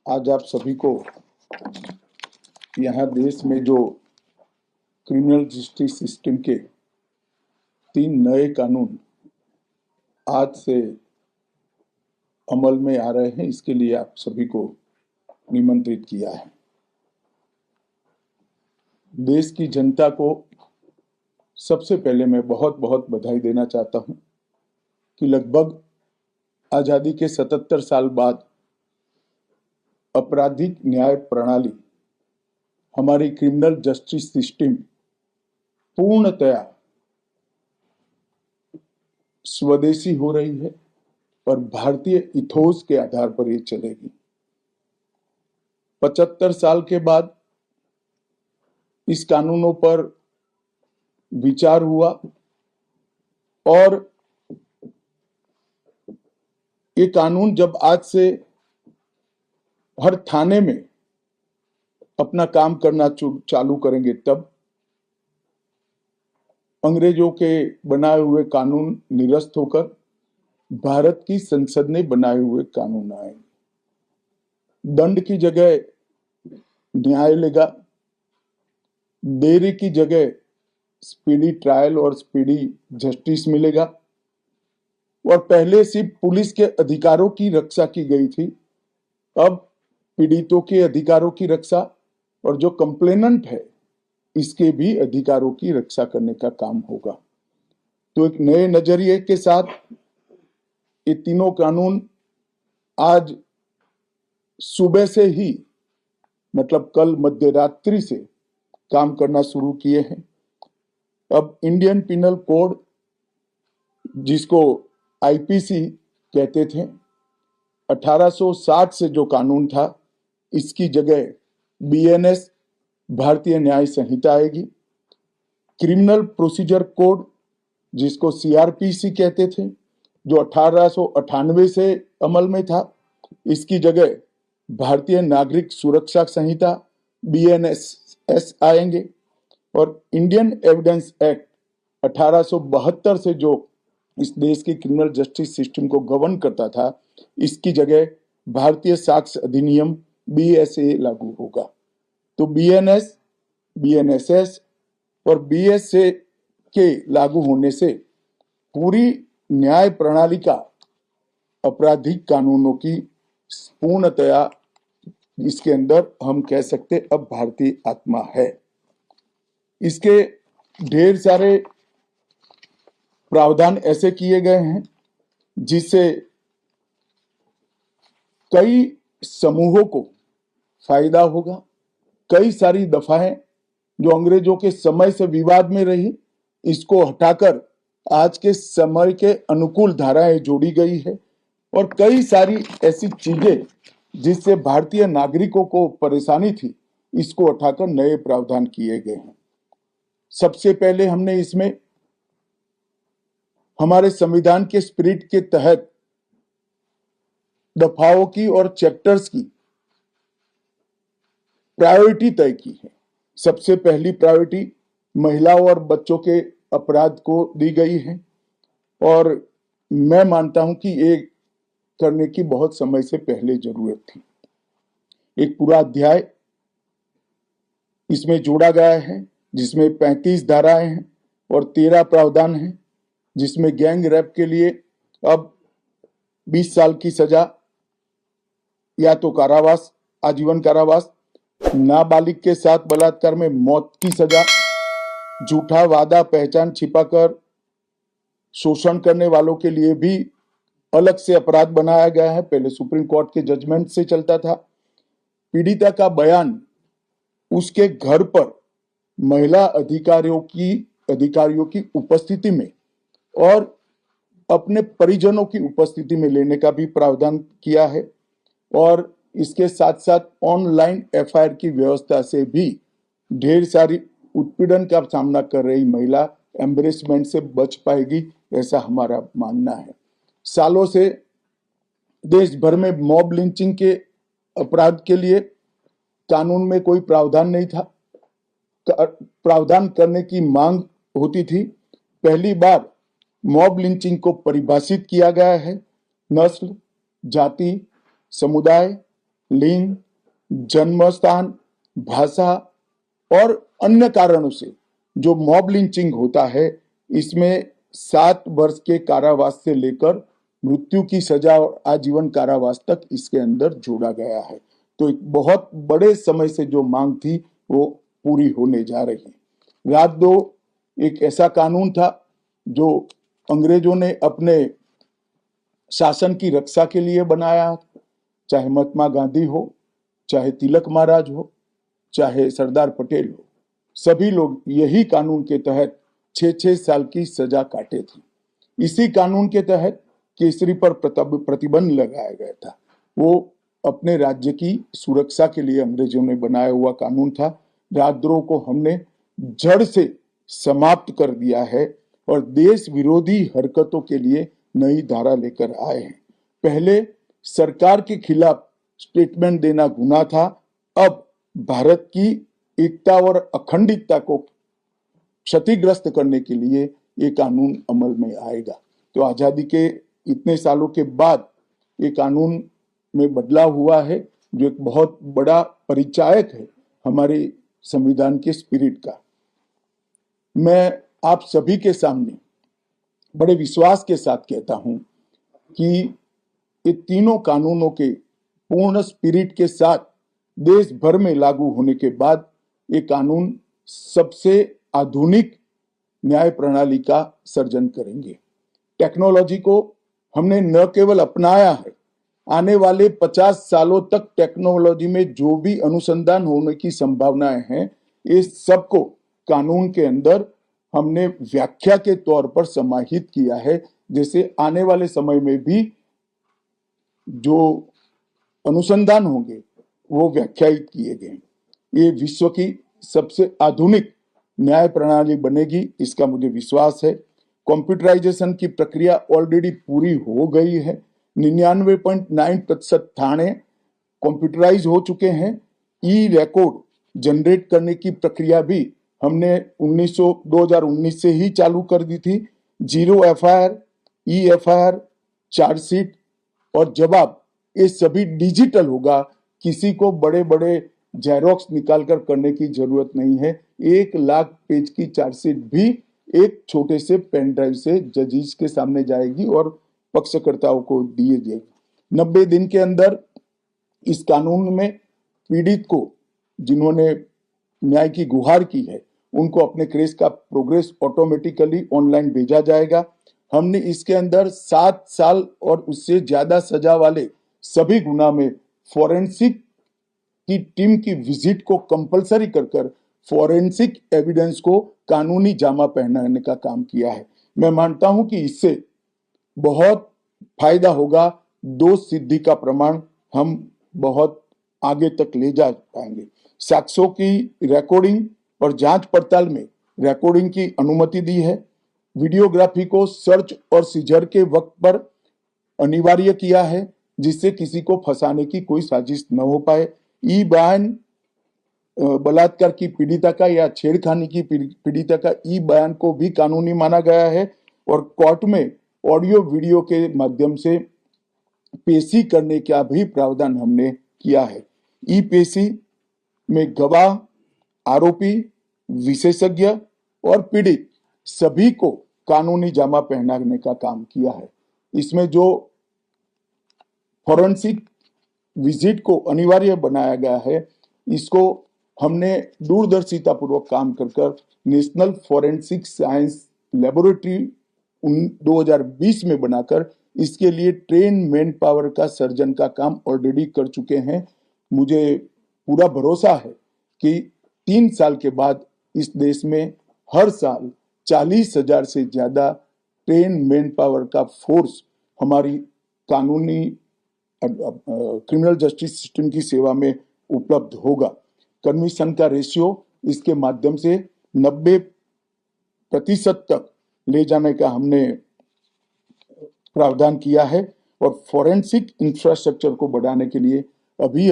आज आप सभी को यहाँ देश में जो क्रिमिनल जस्टिस सिस्टम के 3 नए कानून आज से अमल में आ रहे हैं, इसके लिए आप सभी को निमंत्रित किया है। देश की जनता को सबसे पहले मैं बहुत बहुत बधाई देना चाहता हूं कि लगभग आजादी के 77 साल बाद आपराधिक न्याय प्रणाली, हमारी क्रिमिनल जस्टिस सिस्टम पूर्णतया स्वदेशी हो रही है और भारतीय इथोस के आधार पर ये चलेगी। 75 साल के बाद इस कानूनों पर विचार हुआ और ये कानून जब आज से हर थाने में अपना काम करना चालू करेंगे, तब अंग्रेजों के बनाए हुए कानून निरस्त होकर भारत की संसद ने बनाए हुए कानून आएंगे। दंड की जगह न्याय लेगा, देरी की जगह स्पीडी ट्रायल और स्पीडी जस्टिस मिलेगा। और पहले सिर्फ पुलिस के अधिकारों की रक्षा की गई थी, अब पीड़ितों के अधिकारों की रक्षा और जो कंप्लेनेंट है इसके भी अधिकारों की रक्षा करने का काम होगा। तो एक नए नजरिए के साथ ये तीनों कानून आज सुबह से ही, मतलब कल मध्य रात्रि से काम करना शुरू किए हैं। अब इंडियन पिनल कोड, जिसको आईपीसी कहते थे, 1860 से जो कानून था, इसकी जगह बीएनएस भारतीय न्याय संहिता आएगी। क्रिमिनल प्रोसीजर कोड, जिसको सीआरपीसी कहते थे, जो 1898 से अमल में था, इसकी जगह भारतीय नागरिक सुरक्षा संहिता बीएनएस आएंगे। और इंडियन एविडेंस एक्ट 1872 से जो इस देश की क्रिमिनल जस्टिस सिस्टम को गवर्न करता था, इसकी जगह भारतीय साक्ष्य अधिनियम बीएसए लागू होगा। तो बीएनएस, बीएनएसएस और बीएसए के लागू होने से पूरी न्याय प्रणाली का आपराधिक कानूनों की पूर्णतया इसके अंदर हम कह सकते अब भारतीय आत्मा है। इसके ढेर सारे प्रावधान ऐसे किए गए हैं जिससे कई समूहों को फायदा होगा। कई सारी दफाएं जो अंग्रेजों के समय से विवाद में रही, इसको हटाकर आज के समय के अनुकूल धाराएं जोड़ी गई है। और कई सारी ऐसी चीजें जिससे भारतीय नागरिकों को परेशानी थी, इसको हटाकर नए प्रावधान किए गए हैं। सबसे पहले हमने इसमें हमारे संविधान के स्पिरिट के तहत दफाओं की और चैप्टर्स की प्रायोरिटी तय की है। सबसे पहली प्रायोरिटी महिलाओं और बच्चों के अपराध को दी गई है और मैं मानता हूं कि ये करने की बहुत समय से पहले जरूरत थी। एक पूरा अध्याय इसमें जोड़ा गया है जिसमें 35 धाराएं हैं और 13 प्रावधान हैं, जिसमें गैंग रेप के लिए अब 20 साल की सजा या तो कारावास, आजीवन कारावास, नाबालिग के साथ बलात्कार में मौत की सजा, झूठा वादा पहचान छिपाकर शोषण करने वालों के लिए भी अलग से अपराध बनाया गया है। पहले सुप्रीम कोर्ट के जजमेंट से चलता था। पीड़िता का बयान उसके घर पर महिला अधिकारियों की उपस्थिति में और अपने परिजनों की उपस्थिति में लेने का भी प्रावधान किया है। और इसके साथ साथ ऑनलाइन एफआईआर की व्यवस्था से भी ढेर सारी उत्पीड़न का सामना कर रही महिला एम्बरेसमेंट से बच पाएगी, ऐसा हमारा मानना है। सालों से देश भर में मॉब लिंचिंग के अपराध के लिए कानून में कोई प्रावधान नहीं था। प्रावधान करने की मांग होती थी। पहली बार मॉब लिंचिंग को परिभाषित किया गया है। नस्ल, जाति, समुदाय लिंग, जन्म स्थान, भाषा और अन्य कारणों से जो मॉब लिंचिंग होता है, इसमें 7 वर्ष के कारावास से लेकर मृत्यु की सजा और आजीवन कारावास तक इसके अंदर जोड़ा गया है। तो एक बहुत बड़े समय से जो मांग थी वो पूरी होने जा रही है। रात 2 एक ऐसा कानून था जो अंग्रेजों ने अपने शासन की रक्षा के लिए बनाया, चाहे महात्मा गांधी हो, चाहे तिलक महाराज हो, चाहे सरदार पटेल हो, सभी लोग यही कानून के तहत 6-6 साल की सजा काटे थे। इसी कानून के तहत केसरी पर प्रतिबंध लगाया गया था। वो अपने राज्य की सुरक्षा के लिए अंग्रेजों ने बनाया हुआ कानून था। राजद्रोह को हमने जड़ से समाप्त कर दिया है और देश विरोधी हरकतों के लिए नई धारा लेकर आए हैं। पहले सरकार के खिलाफ स्टेटमेंट देना गुनाह था, अब भारत की एकता और अखंडता को क्षतिग्रस्त करने के लिए ये कानून अमल में आएगा। तो आजादी के इतने सालों के बाद ये कानून में बदलाव हुआ है, जो एक बहुत बड़ा परिचायक है हमारे संविधान के स्पिरिट का। मैं आप सभी के सामने बड़े विश्वास के साथ कहता हूं कि ये तीनों कानूनों के पूर्ण स्पिरिट के साथ देश भर में लागू होने के बाद ये कानून सबसे आधुनिक न्याय प्रणाली का सर्जन करेंगे। टेक्नोलॉजी को हमने न केवल अपनाया है, आने वाले 50 सालों तक टेक्नोलॉजी में जो भी अनुसंधान होने की संभावनाएं हैं, इस सबको कानून के अंदर हमने व्याख्या के तौर पर समाहित किया है, जैसे आने वाले समय में भी जो अनुसंधान होंगे वो व्याख्यायित किए गए। ये विश्व की सबसे आधुनिक न्याय प्रणाली बनेगी, इसका मुझे विश्वास है। कंप्यूटराइजेशन की प्रक्रिया ऑलरेडी पूरी हो गई है। 99.9% थाने कंप्यूटराइज हो चुके हैं। ई रिकॉर्ड जनरेट करने की प्रक्रिया भी हमने 2019 से ही चालू कर दी थी। 0 एफआईआर, ई एफआईआर, चार्जशीट और जवाब, ये सभी डिजिटल होगा। किसी को बड़े बड़े जेरोक्स निकालकर करने की जरूरत नहीं है। 1 लाख पेज की चार्जशीट भी एक छोटे से पेन ड्राइव से जजेस के सामने जाएगी और पक्षकर्ताओं को दिए जाएगी। 90 दिन के अंदर इस कानून में पीड़ित को, जिन्होंने न्याय की गुहार की है, उनको अपने केस का प्रोग्रेस ऑटोमेटिकली ऑनलाइन भेजा जाएगा। हमने इसके अंदर 7 साल और उससे ज्यादा सजा वाले सभी गुना में फॉरेंसिक की टीम की विजिट को कंपलसरी कर फॉरेंसिक एविडेंस को कानूनी जामा पहनाने का काम किया है। मैं मानता हूं कि इससे बहुत फायदा होगा। दोष सिद्धि का प्रमाण हम बहुत आगे तक ले जा पाएंगे। साक्ष्यों की रिकॉर्डिंग और जांच पड़ताल में रिकॉर्डिंग की अनुमति दी है। वीडियोग्राफी को सर्च और सीजर के वक्त पर अनिवार्य किया है, जिससे किसी को फंसाने की कोई साजिश न हो पाए। ई बयान बलात्कार की पीड़िता का या छेड़खानी की पीड़िता का ई बयान को भी कानूनी माना गया है और कोर्ट में ऑडियो वीडियो के माध्यम से पेशी करने का भी प्रावधान हमने किया है। ई पेशी में गवाह, आरोपी, विशेषज्ञ और पीड़ित सभी को कानूनी जामा पहनाने का काम किया है। इसमें जो फॉरेंसिक विजिट को अनिवार्य बनाया गया है, इसको हमने दूरदर्शिता पूर्वक काम कर नेशनल फॉरेंसिक साइंस लेबोरेटरी 2020 में बनाकर इसके लिए ट्रेन मैन पावर का सर्जन का काम ऑलरेडी कर चुके हैं। मुझे पूरा भरोसा है कि 3 साल के बाद इस देश में हर साल 40,000 से ज्यादा ट्रेन मैन पावर का फोर्स हमारी कानूनी क्रिमिनल जस्टिस सिस्टम की सेवा में उपलब्ध होगा। कन्विक्शन का रेशियो इसके माध्यम से 90% तक ले जाने का हमने प्रावधान किया है और फॉरेंसिक इंफ्रास्ट्रक्चर को बढ़ाने के लिए अभी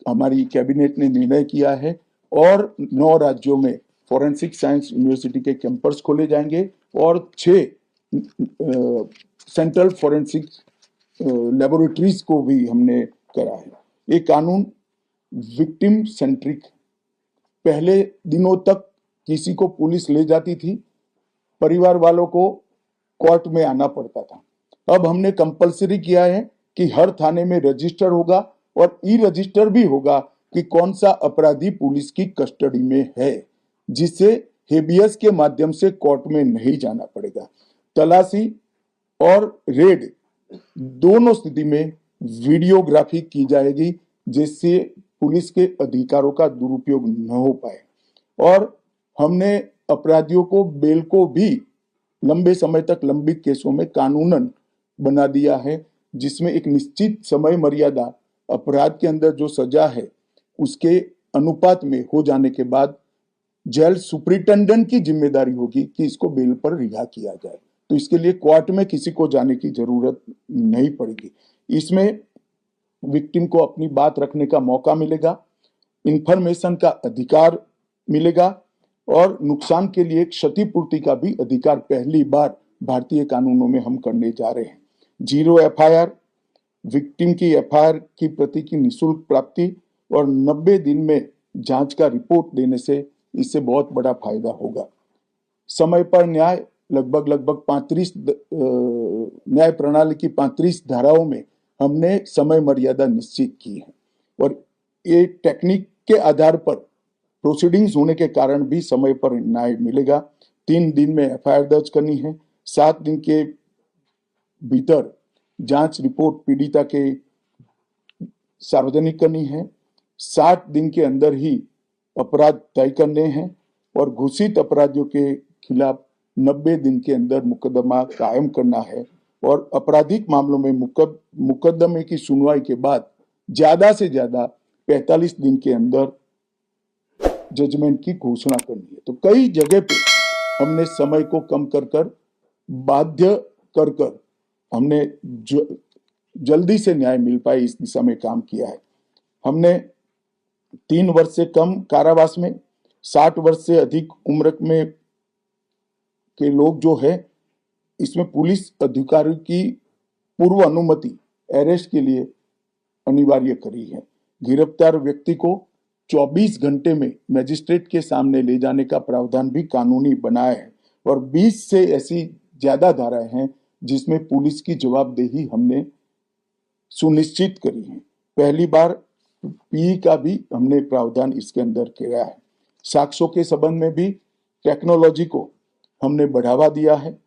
हमारी कैबिनेट ने निर्णय किया है और 9 राज्यों में फॉरेंसिक साइंस यूनिवर्सिटी के कैंपस खोले जाएंगे और 6 सेंट्रल फॉरेंसिक लेबोरेटरीज को भी हमने करा है। ये कानून विक्टिम सेंट्रिक। पहले दिनों तक किसी को पुलिस ले जाती थी, परिवार वालों को कोर्ट में आना पड़ता था। अब हमने कंपलसरी किया है कि हर थाने में रजिस्टर होगा और ई रजिस्टर भी होगा कि कौन सा अपराधी पुलिस की कस्टडी में है, जिससे हेबियस के माध्यम से कोर्ट में नहीं जाना पड़ेगा। तलाशी और रेड दोनों स्थिति में वीडियोग्राफी की जाएगी, जिससे पुलिस के अधिकारों का दुरुपयोग न हो पाए। और हमने अपराधियों को बेल को भी लंबे समय तक लंबित केसों में कानूनन बना दिया है, जिसमें एक निश्चित समय मर्यादा अपराध के अंदर जो सजा है उसके अनुपात में हो जाने के बाद जेल सुपरिटेंडेंट की जिम्मेदारी होगी कि इसको बेल पर रिहा किया जाए। तो इसके लिए कोर्ट में किसी को जाने की जरूरत नहीं पड़ेगी। इसमें विक्टिम को अपनी बात रखने का मौका मिलेगा, इंफॉर्मेशन का अधिकार मिलेगा और नुकसान के लिए क्षतिपूर्ति का भी अधिकार पहली बार भारतीय कानूनों में हम करने जा रहे हैं। 0 एफआईआर, विक्टिम की एफआईआर की प्रति की निःशुल्क प्राप्ति और 90 दिन में जांच का रिपोर्ट देने से इससे बहुत बड़ा फायदा होगा। समय पर न्याय, लगभग 35 न्याय प्रणाली की 35 धाराओं में हमने समय मर्यादा निश्चित की है और ये टेक्निक के आधार पर प्रोसीडिंग्स होने के कारण भी समय पर न्याय मिलेगा। 3 दिन में एफआईआर दर्ज करनी है, 7 दिन के भीतर जांच रिपोर्ट पीड़िता के सार्वजनिक करनी है, 60 दिन के अंदर ही अपराध तय करने हैं और घोषित अपराधियों के खिलाफ 90 दिन के अंदर मुकदमा कायम करना है और आपराधिक मामलों में मुकदमे की सुनवाई के बाद ज्यादा से ज्यादा 45 दिन के अंदर जजमेंट की घोषणा करनी है। तो कई जगह पे हमने समय को कम कर बाध्य कर हमने जल्दी से न्याय मिल पाए इस दिशा में काम किया है। हमने 3 वर्ष से कम कारावास में, 60 वर्ष से अधिक उम्र में के लोग जो है, इसमें पुलिस अधिकारी की पूर्व अनुमति अरेस्ट के लिए अनिवार्य करी है। गिरफ्तार व्यक्ति को 24 घंटे में मजिस्ट्रेट के सामने ले जाने का प्रावधान भी कानूनी बनाया है और 20 से ऐसी ज्यादा धाराएं हैं जिसमें पुलिस की जवाबदेही हमने सुनिश्चित करी है। पहली बार पी का भी हमने प्रावधान इसके अंदर किया है। साक्ष्यों के संबंध में भी टेक्नोलॉजी को हमने बढ़ावा दिया है।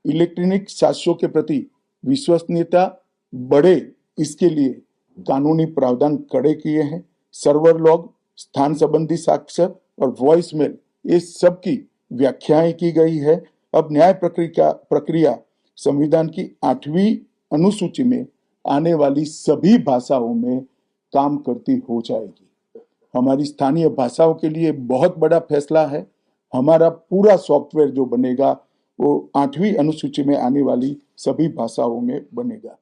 इलेक्ट्रॉनिक साक्ष्यों के प्रति विश्वसनीयता बढ़े, इसके लिए कानूनी प्रावधान कड़े किए हैं। सर्वर लॉग, स्थान संबंधी साक्ष्य और वॉइस मेल, ये सब की व्याख्याएं की गई है। अब न्याय प्रक्रिया संविधान की 8वीं अनुसूची में आने वाली सभी भाषाओं में काम करती हो जाएगी। हमारी स्थानीय भाषाओं के लिए बहुत बड़ा फैसला है। हमारा पूरा सॉफ्टवेयर जो बनेगा वो 8वीं अनुसूची में आने वाली सभी भाषाओं में बनेगा।